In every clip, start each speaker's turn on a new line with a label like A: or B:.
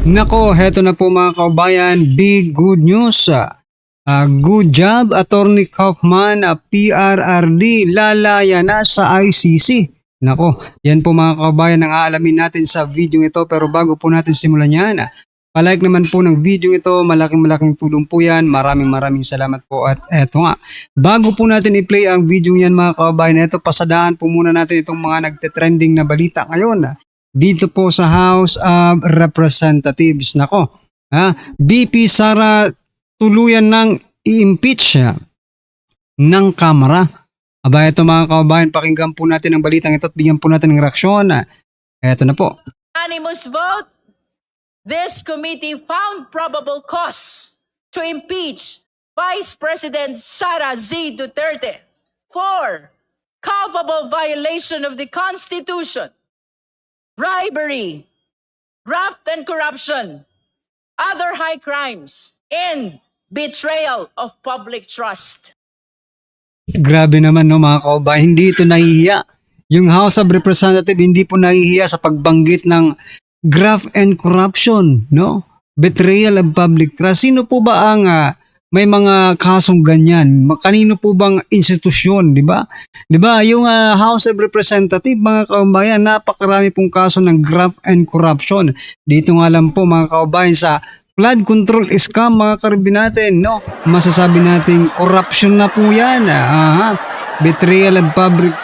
A: Nako, heto na po mga kabayan, big good news. Good job, Attorney Kaufman, PRRD, lalaya na sa ICC. Nako, yan po mga kabayan ang aalamin natin sa video ito. Pero bago po natin simulan yan, palike naman po ng video ito, malaking tulong po yan. Maraming salamat po. At eto nga, bago po natin i-play ang video yan mga kabayan, eto pasadaan po muna natin itong mga nagte-trending na balita ngayon. Dito po sa House of Representatives. Nako, BP Sara tuluyan ng i-impeach ng Kamara. Aba, ito mga kababayan, pakinggan po natin ang balitang ito at bigyan po natin ng reaksyon. Ito na po.
B: Unanimous vote, this committee found probable cause to impeach Vice President Sara Z. Duterte for culpable violation of the Constitution, bribery, graft and corruption, other high crimes, and betrayal of public trust.
A: Grabe naman no mga kababayan, hindi ito nahihiya. Yung House of Representatives hindi po nahihiya sa pagbanggit ng graft and corruption, no? Betrayal of public trust. Sino po ba ang may mga kasong ganyan? Kanino po bang institusyon, di ba? Di ba, yung House of Representatives, mga kababayan, napakarami pong kaso ng graft and corruption. Dito nga lang po mga kababayan sa flood control scam, mga karibin natin, no? Masasabi natin corruption na po yan. Betrayal of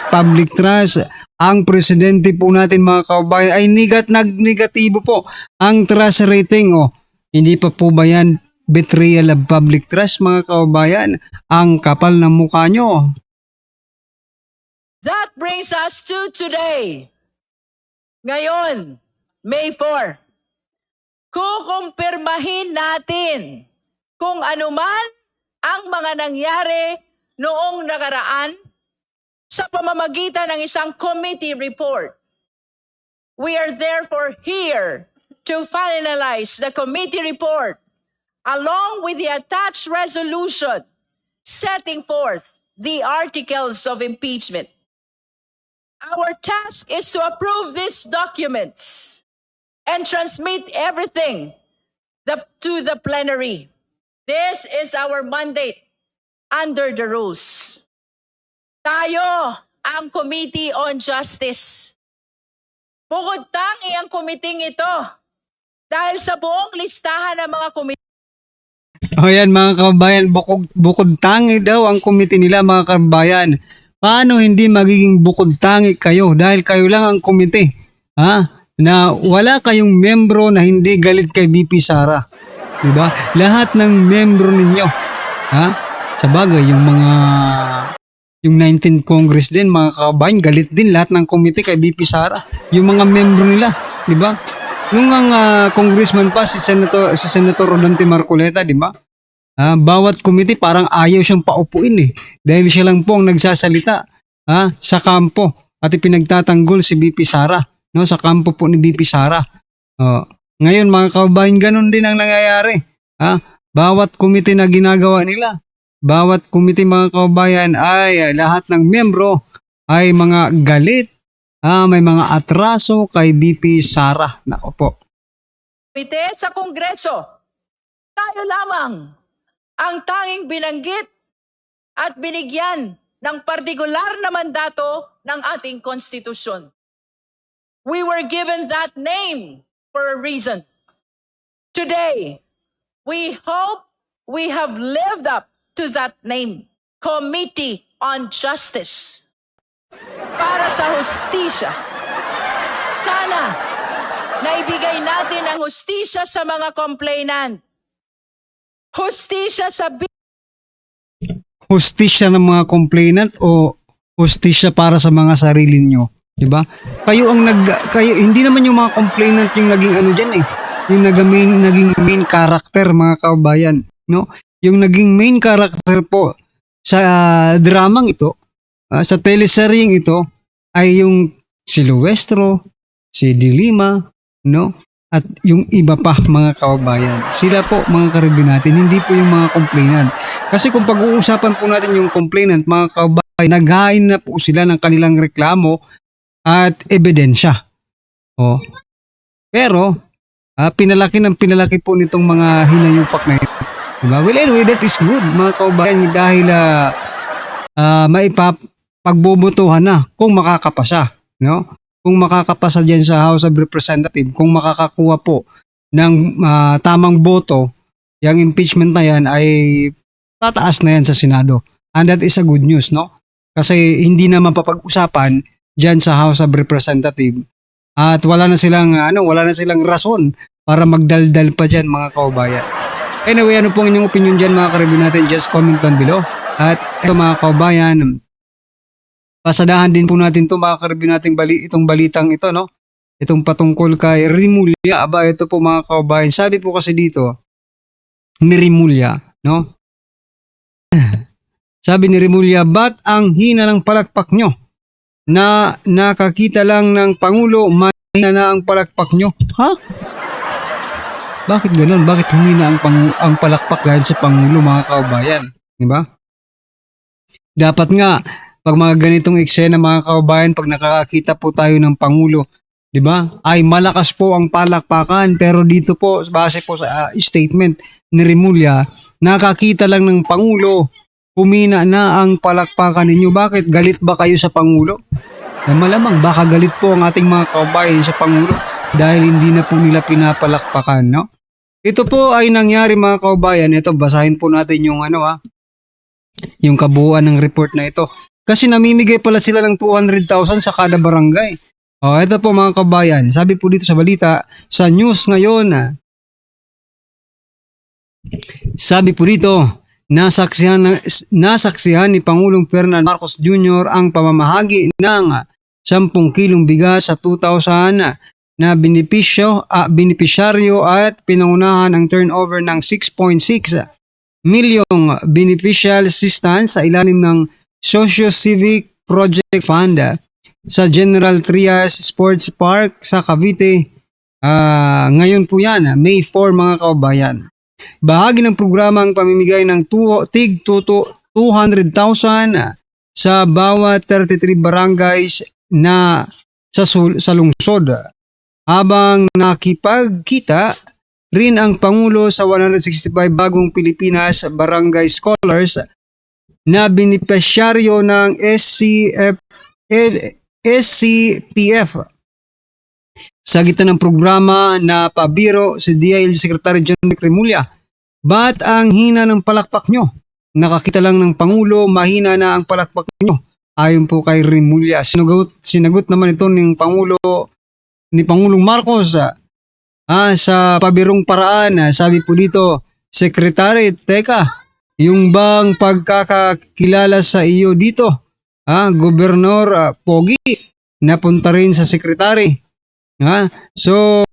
A: public trust. Ang presidente po natin mga kababayan ay negatibo po ang trust rating. Hindi pa po ba yan betrayal of public trust mga kababayan? Ang kapal ng mukha nyo.
B: That brings us to today. Ngayon, May 4. Kukumpirmahin natin kung anuman ang mga nangyari noong nakaraan sa pamamagitan ng isang committee report. We are therefore here to finalize the committee report along with the attached resolution setting forth the articles of impeachment. Our task is to approve these documents and transmit everything to the plenary. This is our mandate under the rules. Tayo ang Committee on Justice. Bukod tangi ang committee ito dahil sa buong listahan ng mga committee.
A: Yan mga kababayan, bukod tangi daw ang committee nila mga kababayan. Paano hindi magiging bukod tangi kayo dahil kayo lang ang committee? Na wala kayong membro na hindi galit kay BP Sara. Diba? Lahat ng membro ninyo. Sa bagay, yung 19th Congress din, mga kababayan, galit din lahat ng committee kay BP Sara. Yung mga membro nila. Diba? Nung ang congressman pa, si Senator Rodante Marcoleta, diba? Bawat committee parang ayaw siyang paupuin dahil siya lang po ang nagsasalita sa kampo at ipinagtatanggol si BP Sara. No, sa kampo po ni BP Sara. Ngayon mga kababayan, ganun din ang nangyayari. Bawat committee na ginagawa nila, bawat committee mga kababayan ay lahat ng membro ay mga galit, may mga atraso kay BP Sara. Nako po.
B: Komite sa Kongreso, tayo lamang ang tanging binanggit at binigyan ng partikular na mandato ng ating konstitusyon. We were given that name for a reason. Today, we hope we have lived up to that name, Committee on Justice. Para sa hustisya. Sana naibigay natin ang hustisya sa mga complainant. Hustisya
A: Hustisya ng mga complainant o hustisya para sa mga sarili nyo? Diba? Kayo hindi naman yung mga complainant yung naging ano diyan Yung naging main character mga kababayan, no? Yung naging main character po sa dramang ito, sa teleseryeng ito ay yung si Luestro, si Dilima, no? At yung iba pa mga kababayan. Sila po mga karibin natin, hindi po yung mga complainant. Kasi kung pag-uusapan po natin yung complainant, mga kababayan, naghain na po sila ng kanilang reklamo at ebidensya. Pero Pinalaki po nitong mga hinayupak na ito. Diba? Well, anyway, that is good mga kaubayan dahil pagbubutihan na kung makakapasa, no? Kung makakapasa diyan sa House of Representatives, kung makakakuha po ng tamang boto, yung impeachment na yan ay tataas na yan sa Senado. And that is a good news, no? Kasi hindi na mapapag-usapan diyan sa House of Representatives at wala na silang rason para magdaldal pa diyan mga kaubayan. Anyway, ano pong inyong opinion diyan mga karibin natin? Just comment down below. At ito mga kaubayan, pasadahan din po natin to mga karibin nating itong balitang ito, no? Itong patungkol kay Rimulya. Aba, ito po mga kaubayan. Sabi po kasi dito ni Rimulya, no? Sabi ni Rimulya, ba't ang hina ng palakpak nyo? Na nakakita lang ng Pangulo, mahina na ang palakpak nyo. Ha? Bakit ganun? Bakit humina ang palakpak dahil sa Pangulo mga kaubayan? Diba? Dapat nga, pag mga ganitong eksena mga kaubayan, pag nakakakita po tayo ng Pangulo, diba? Ay malakas po ang palakpakan, pero dito po, base po sa statement ni Rimulya, nakakita lang ng Pangulo, humina na ang palakpakan ninyo. Bakit? Galit ba kayo sa Pangulo? Malamang baka galit po ang ating mga kaubayan sa Pangulo dahil hindi na po nila pinapalakpakan, no? Ito po ay nangyari mga kaubayan. Ito, basahin po natin yung yung kabuuan ng report na ito. Kasi namimigay pala sila ng 200,000 sa kada barangay. Ito po mga kaubayan. Sabi po dito sa balita, sa news ngayon, sabi po dito, nasaksihan ni Pangulong Ferdinand Marcos Jr. ang pamamahagi ng 10 kilong bigas sa 2,000 na benepisyaryo at pinangunahan ang turnover ng 6.6 milyong beneficial assistance sa ilalim ng Socio-Civic Project Fund sa General Trias Sports Park sa Cavite. Ngayon po yan, May 4 mga kaubayan. Bahagi ng programa ang pamimigay ng tig 200,000 sa bawat 33 barangays na sa lungsod. Habang nakipagkita rin ang Pangulo sa 165 bagong Pilipinas Barangay Scholars na benepisyaryo ng SCPF. Sa gitna ng programa na pabiro si DILG Secretary John Rimulya, ba't ang hina ng palakpak nyo? Nakakita lang ng Pangulo, mahina na ang palakpak nyo. Ayon po kay Rimulya. Sinagot naman ito ni Pangulong Marcos sa pabirong paraan. Sabi po dito, Secretary, teka, yung bang pagkakakilala sa iyo dito, Gobernador Pogi, napunta rin sa Secretary. So,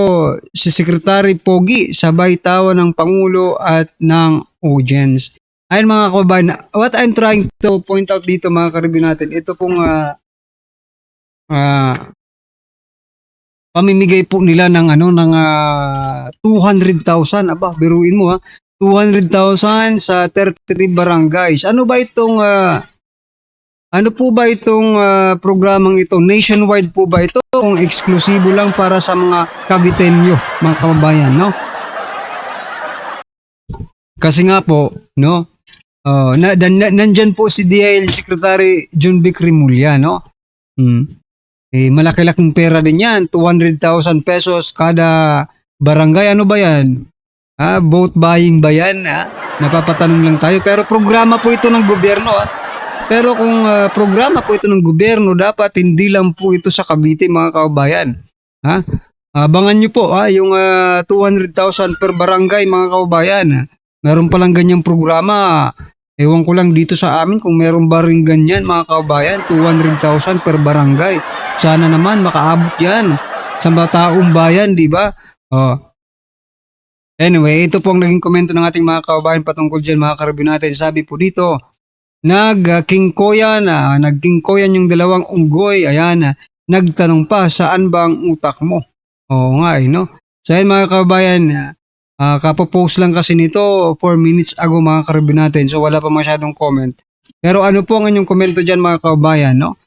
A: si Secretary Pogi sabay tawa ng Pangulo at ng audience. Ayun mga kababayan, what I'm trying to point out dito mga karibin natin, ito pong pamimigay po nila ng 200,000. Aba, biruin mo 200,000 sa 33 barangays. Ano po ba itong programang ito? Nationwide po ba ito? Kung eksklusibo lang para sa mga Caviteño, mga kababayan, no? Kasi nga po, no? Nandyan po si DILG Secretary John Vic Rimulya, no? Malaki-laking pera din yan. 200,000 pesos kada barangay. Ano ba yan? Vote buying ba yan? Napapatanong lang tayo. Pero programa po ito ng gobyerno. Pero kung programa po ito ng gobyerno, dapat hindi lang po ito sa Cavite mga kababayan. Abangan nyo po yung 200,000 per barangay mga kababayan. Meron palang ganyang programa. Ewan ko lang dito sa amin kung meron ba rin ganyan mga kababayan. 200,000 per barangay. Sana naman makaabot yan sa mga taong bayan, di ba? Anyway, ito po ang naging komento ng ating mga kababayan patungkol dyan mga karabin natin. Sabi po dito, nagkingkoyan yung dalawang unggoy. Ayan, nagtanong pa, saan ba ang utak mo? Oo nga no? So ayan mga kababayan, kapopost lang kasi nito 4 minutes ago mga karabin natin. So wala pa masyadong comment. Pero ano po ang inyong komento dyan mga kababayan, no?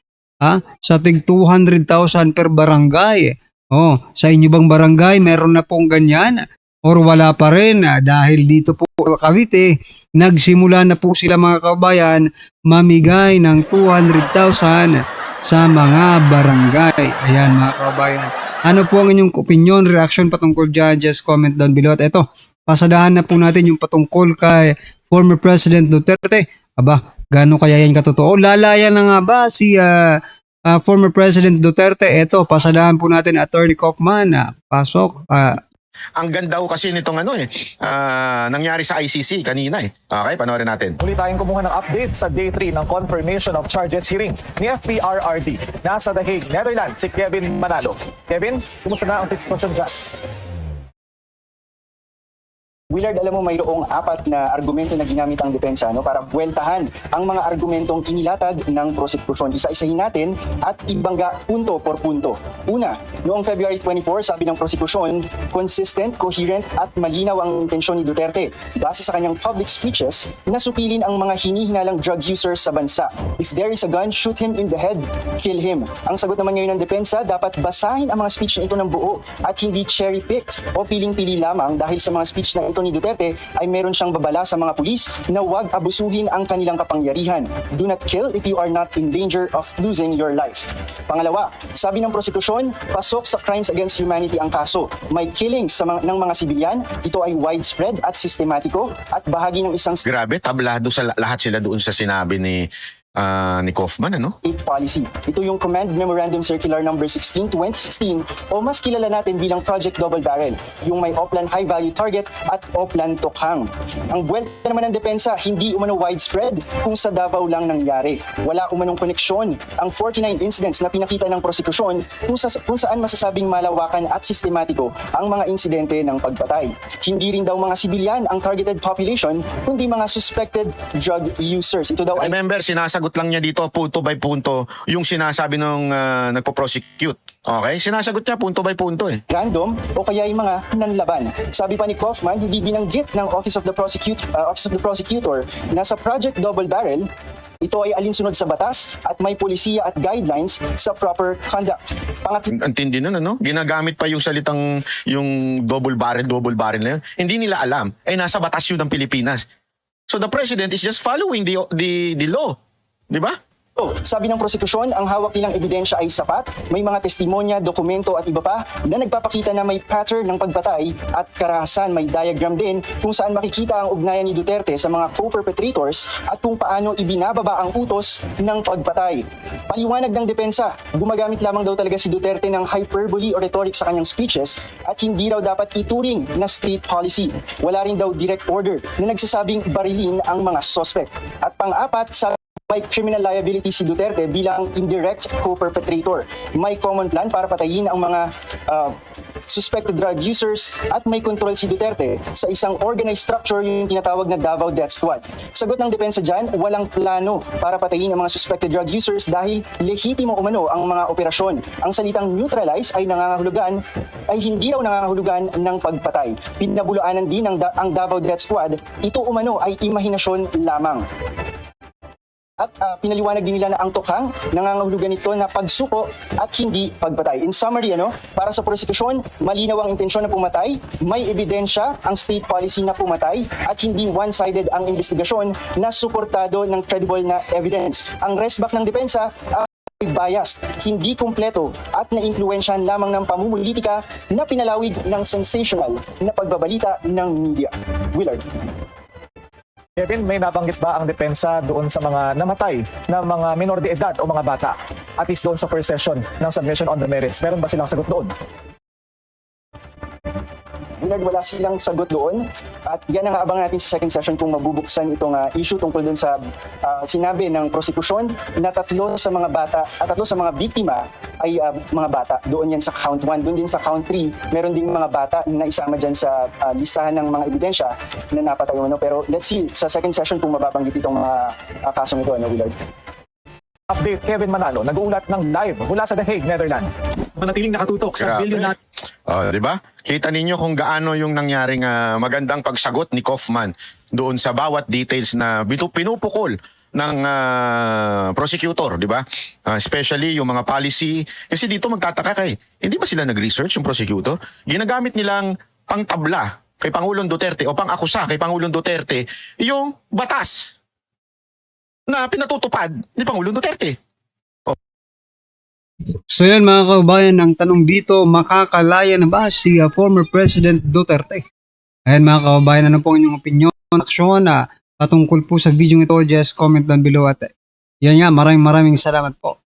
A: Sa tig 200,000 per barangay. Oh, sa inyo bang barangay meron na pong ganyan? Or wala pa rin dahil dito po Cavite, nagsimula na po sila mga kabayan mamigay ng 200,000 sa mga barangay. Ayan mga kabayan. Ano po ang inyong opinion, reaction patungkol dyan? Just comment down below. At eto, pasadahan na po natin yung patungkol kay former President Duterte. Aba, gaano kaya yan katotoo? Lalaya na nga ba si former President Duterte? Eto, pasadahan po natin Attorney Kaufman. Pasok.
C: Ang ganda ko kasi nitong nangyari sa ICC kanina eh. Okay, panoorin natin.
D: Muli tayong kumuha ng update sa Day 3 ng Confirmation of Charges hearing ni FPRRD. Nasa The Hague, Netherlands, si Kevin Manalo. Kevin, kumusta na ang sitwasyon dyan?
E: Willard, alam mo mayroong 4 na argumento na ginamit ang depensa para buweltahan ang mga argumentong inilatag ng prosekusyon. Isa-isahin natin at ibangga punto por punto. Una, noong February 24, sabi ng prosekusyon, consistent, coherent at malinaw ang intensyon ni Duterte base sa kanyang public speeches na supilin ang mga hinihinalang drug users sa bansa. If there is a gun, shoot him in the head, kill him. Ang sagot naman ngayon ng depensa, dapat basahin ang mga speech na ito ng buo at hindi cherry-picked o piling-pili lamang dahil sa mga speech na ito ni Duterte ay meron siyang babala sa mga pulis na huwag abusuhin ang kanilang kapangyarihan. Do not kill if you are not in danger of losing your life. Pangalawa, sabi ng prosekusyon, pasok sa crimes against humanity ang kaso. May killings ng mga sibilyan, ito ay widespread at sistematiko at bahagi ng isang
C: Grabe, tablado sa lahat sila doon sa sinabi ni Kaufman, ano?
E: state policy. Ito yung Command Memorandum Circular number 16, 2016 o mas kilala natin bilang Project Double Barrel, yung may Oplan High Value Target at Oplan Tokhang. Ang buwelta naman ng depensa, hindi umano widespread kung sa Davao lang nangyari. Wala umanong koneksyon ang 49 incidents na pinakita ng prosekusyon kung saan masasabing malawakan at sistematiko ang mga insidente ng pagpatay. Hindi rin daw mga sibilyan ang targeted population, kundi mga suspected drug users. Ito daw ay
C: Remember, sinasagot lang niya dito punto by punto yung sinasabi nung nagpo-prosecute. Okay? Sinasagot niya punto by punto eh.
E: random o kaya yung mga nanlaban. Sabi pa ni Kaufman, hindi binanggit ng Office of the Prosecutor na sa Project Double Barrel, ito ay alinsunod sa batas at may polisiya at guidelines sa proper conduct.
C: Ang tindi nun, ano? Ginagamit pa yung salitang yung double barrel na yun. Hindi nila alam. Nasa batas yun ng Pilipinas. So the president is just following the law. Di ba?
E: Sabi ng prosekusyon, ang hawak nilang ebidensya ay sapat, may mga testimonya, dokumento at iba pa na nagpapakita na may pattern ng pagpatay at karahasan. May diagram din kung saan makikita ang ugnayan ni Duterte sa mga co-perpetrators at kung paano ibinababa ang utos ng pagpatay. Paliwanag ng depensa, gumagamit lamang daw talaga si Duterte ng hyperbole o rhetoric sa kanyang speeches at hindi raw dapat ituring na state policy. Wala rin daw direct order na nagsasabing barilin ang mga suspect. At pang-apat, may criminal liability si Duterte bilang indirect co-perpetrator. May common plan para patayin ang mga suspected drug users at may control si Duterte sa isang organized structure yung tinatawag na Davao Death Squad. Sagot ng depensa dyan, walang plano para patayin ang mga suspected drug users dahil lehitimo umano ang mga operasyon. Ang salitang neutralize ay hindi raw nangangahulugan ng pagpatay. Pinabulaanan din ang Davao Death Squad. Ito umano ay imahinasyon lamang. At pinaliwanag din nila na ang tokhang nangangahulugan nito na pagsuko at hindi pagpatay. In summary, para sa prosekusyon, malinaw ang intensyon na pumatay, may ebidensya ang state policy na pumatay at hindi one-sided ang investigasyon na suportado ng credible na evidence. Ang restback ng depensa ay biased, hindi kumpleto at na-impluwensyahan lamang ng pamumulitika na pinalawig ng sensational na pagbabalita ng media. Willard.
D: Kevin, may nabanggit ba ang depensa doon sa mga namatay na mga minor de edad o mga bata? At least doon sa first session ng submission on the merits. Meron ba silang sagot doon?
E: Willard, wala silang sagot doon. At yan ang aabangan natin sa second session kung mabubuksan itong issue tungkol doon sa sinabi ng prosekusyon na 3 sa mga bata at 3 sa mga biktima ay mga bata. Doon yan sa count 1. Doon din sa count 3, meron ding mga bata na isama dyan sa listahan ng mga ebidensya na napatay. Pero let's see sa second session kung mababanggit itong mga kasong ito, Willard.
D: Update, Kevin Manalo, nag-uulat ng live mula sa The Hague, Netherlands. Manatiling nakatutok sa
C: Grabe.
D: bilyon
C: Di ba? Kita ninyo kung gaano yung nangyaring magandang pagsagot ni Kaufman doon sa bawat details na pinupukol prosecutor, di ba? Especially yung mga policy. Kasi dito magtataka kay, hindi ba sila nag-research yung prosecutor? Ginagamit nilang pangtabla kay Pangulong Duterte o pang-akusa kay Pangulong Duterte yung batas na pinatutupad ni Pangulong Duterte.
A: So yan mga kababayan, ang tanong dito, makakalaya na ba si former President Duterte? Ayan mga kababayan, ano po ang inyong opinion, aksyon patungkol po sa video ito? Just comment down below at yan nga, maraming salamat po.